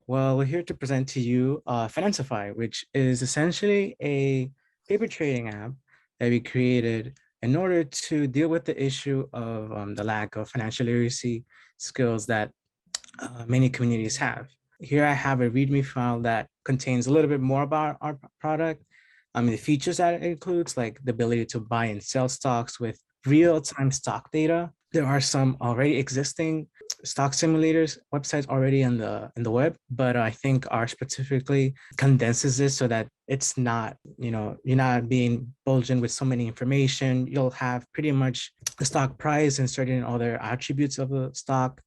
Well, we're here to present to you Financify, which is essentially a paper trading app that we created in order to deal with the issue of the lack of financial literacy skills that many communities have. Here I have a README file that contains a little bit more about our product. The features that it includes, like the ability to buy and sell stocks with real-time stock data. There are some already existing stock simulators websites already in the web, but I think ours specifically condenses this so that it's not, you're not being bulged in with so many information. You'll have pretty much the stock price and certain other attributes of the stock,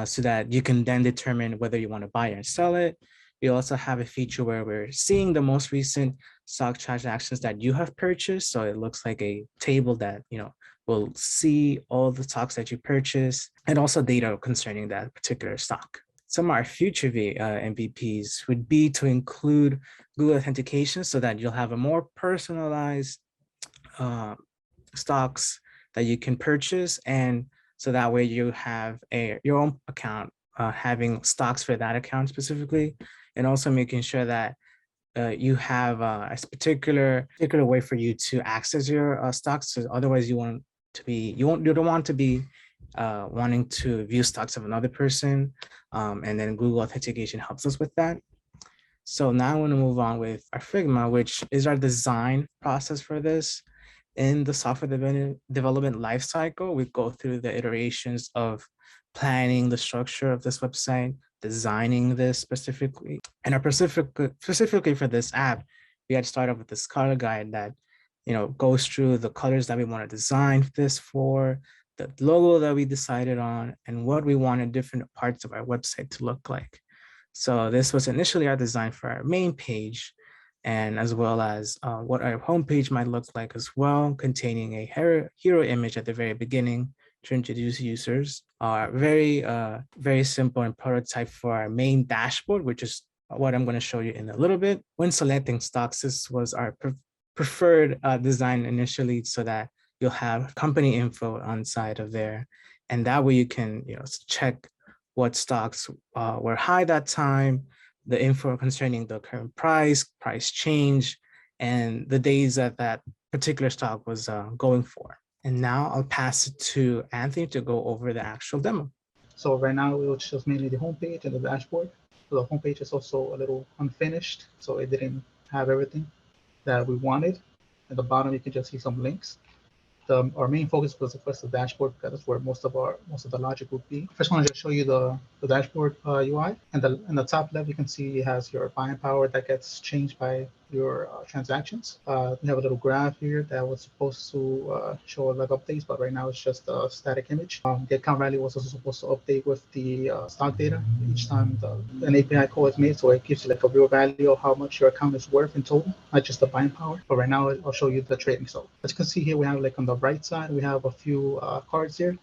so that you can then determine whether you want to buy or sell it. We also have a feature where we're seeing the most recent stock transactions that you have purchased. So it looks like a table that, will see all the stocks that you purchase and also data concerning that particular stock. Some of our future MVPs would be to include Google authentication so that you'll have a more personalized uh, stocks that you can purchase, and so that way you have your own account having stocks for that account specifically, and also making sure that you have a particular way for you to access your stocks. So otherwise, you don't want to be wanting to view stocks of another person, and then Google authentication helps us with that. So now I want to move on with our Figma, which is our design process for this. In the software development lifecycle, we go through the iterations of planning the structure of this website, designing this specifically. And specifically for this app, we had started with this color guide that, goes through the colors that we want to design this for, the logo that we decided on, and what we wanted different parts of our website to look like. So this was initially our design for our main page, and as well as what our homepage might look like as well, containing a hero image at the very beginning to introduce users. Very simple and prototype for our main dashboard, which is what I'm going to show you in a little bit. When selecting stocks, this was our preferred design initially, so that you'll have company info on side of there. And that way you can, check what stocks were high that time, the info concerning the current price change, and the days that that particular stock was going for. And now I'll pass it to Anthony to go over the actual demo. So right now it was just mainly the homepage and the dashboard. So the homepage is also a little unfinished, so it didn't have everything that we wanted. At the bottom, you can just see some links. Our main focus was of course the dashboard, because that's where most of the logic would be. First, I want to just show you the dashboard UI. And in the top left, you can see it has your buying power that gets changed by your transactions. We have a little graph here that was supposed to show like updates, but right now it's just a static image. The account value was also supposed to update with the stock data each time an API call is made, so it gives you like a real value of how much your account is worth in total, not just the buying power. But right now, I'll show you the trading. So as you can see here, we have like on the right side, we have a few cards here,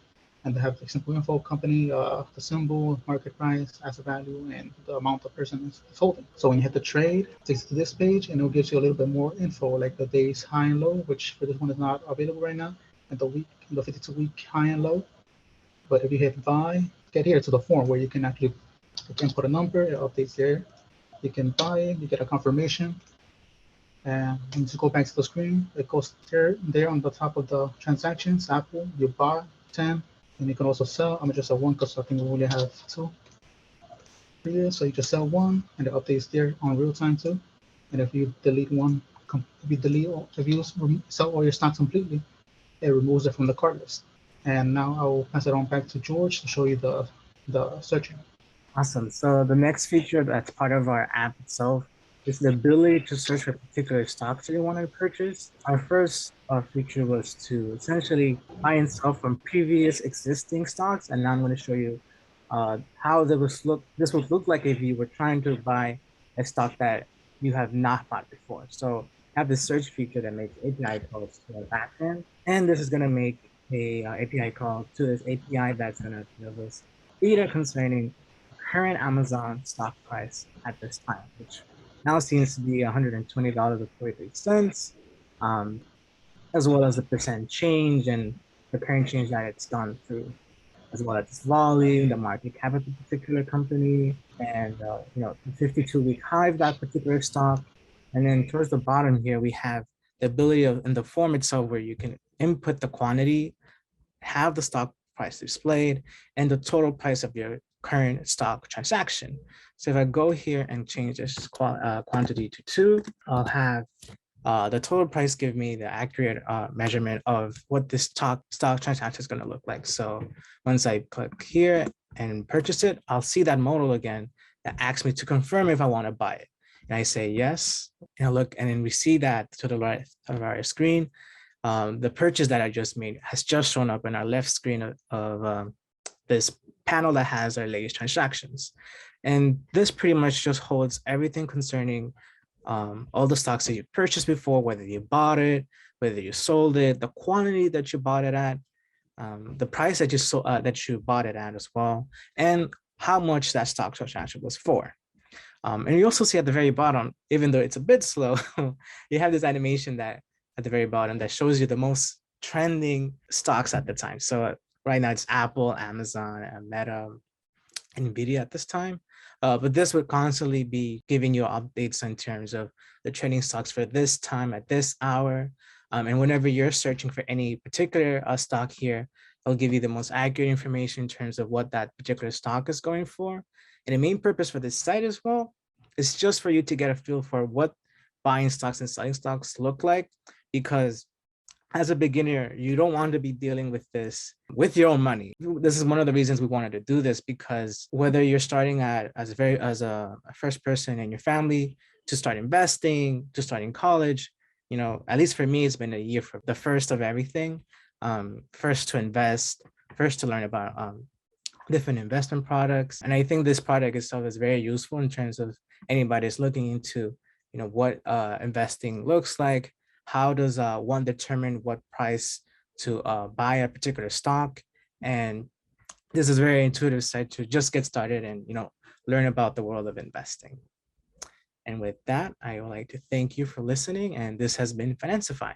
and they have like simple info, company, the symbol, market price, asset value, and the amount the person is holding. So when you hit the trade, it takes you to this page, and it gives you a little bit more info, like the day's high and low, which for this one is not available right now, and the 52-week high and low. But if you hit buy, get here to the form where you can put a number, it updates there. You can buy it, you get a confirmation, and when you go back to the screen, it goes there on the top of the transactions, Apple, you buy 10, and you can also sell. I'm just at one because I think we only have two here. So you just sell one, and it updates there on real time too. And if you delete one, if you sell all your stocks completely, it removes it from the cart list. And now I will pass it on back to George to show you the searching. Awesome. So the next feature that's part of our app itself is the ability to search for particular stocks that you want to purchase. Our first feature was to essentially buy and sell from previous existing stocks, and now I'm going to show you how this would look like if you were trying to buy a stock that you have not bought before. So I have this search feature that makes API calls to our backend, and this is going to make a API call to this API that's going to give us data concerning current Amazon stock price at this time, which now seems to be $120.43, um, as well as the percent change and the current change that it's gone through. as well as its volume, the market cap of the particular company, and the 52-week high of that particular stock. And then towards the bottom here, we have the ability of in the form itself where you can input the quantity, have the stock price displayed, and the total price of your current stock transaction. So if I go here and change this quantity to 2, I'll have the total price give me the accurate measurement of what this stock transaction is going to look like. So once I click here and purchase it, I'll see that modal again that asks me to confirm if I want to buy it. And I say yes, and I look, and then we see that to the right of our screen, the purchase that I just made has just shown up in our left screen of this panel that has our latest transactions. And this pretty much just holds everything concerning all the stocks that you purchased before, whether you bought it, whether you sold it, the quantity that you bought it at, the price that you bought it at as well, and how much that stock transaction was for. And you also see at the very bottom, even though it's a bit slow, you have this animation that at the very bottom that shows you the most trending stocks at the time. So right now it's Apple, Amazon, and Meta, NVIDIA at this time. But this would constantly be giving you updates in terms of the trending stocks for this time at this hour. And whenever you're searching for any particular stock here, it'll give you the most accurate information in terms of what that particular stock is going for. And the main purpose for this site as well is just for you to get a feel for what buying stocks and selling stocks look like, because as a beginner, you don't want to be dealing with this with your own money. This is one of the reasons we wanted to do this, because whether you're starting as a first person in your family to start investing, to start in college, at least for me, it's been a year for the first of everything. First to invest, first to learn about different investment products. And I think this product itself is very useful in terms of anybody that's looking into, what investing looks like. How does one determine what price to buy a particular stock? And this is a very intuitive site to just get started and, learn about the world of investing. And with that, I would like to thank you for listening. And this has been Financify.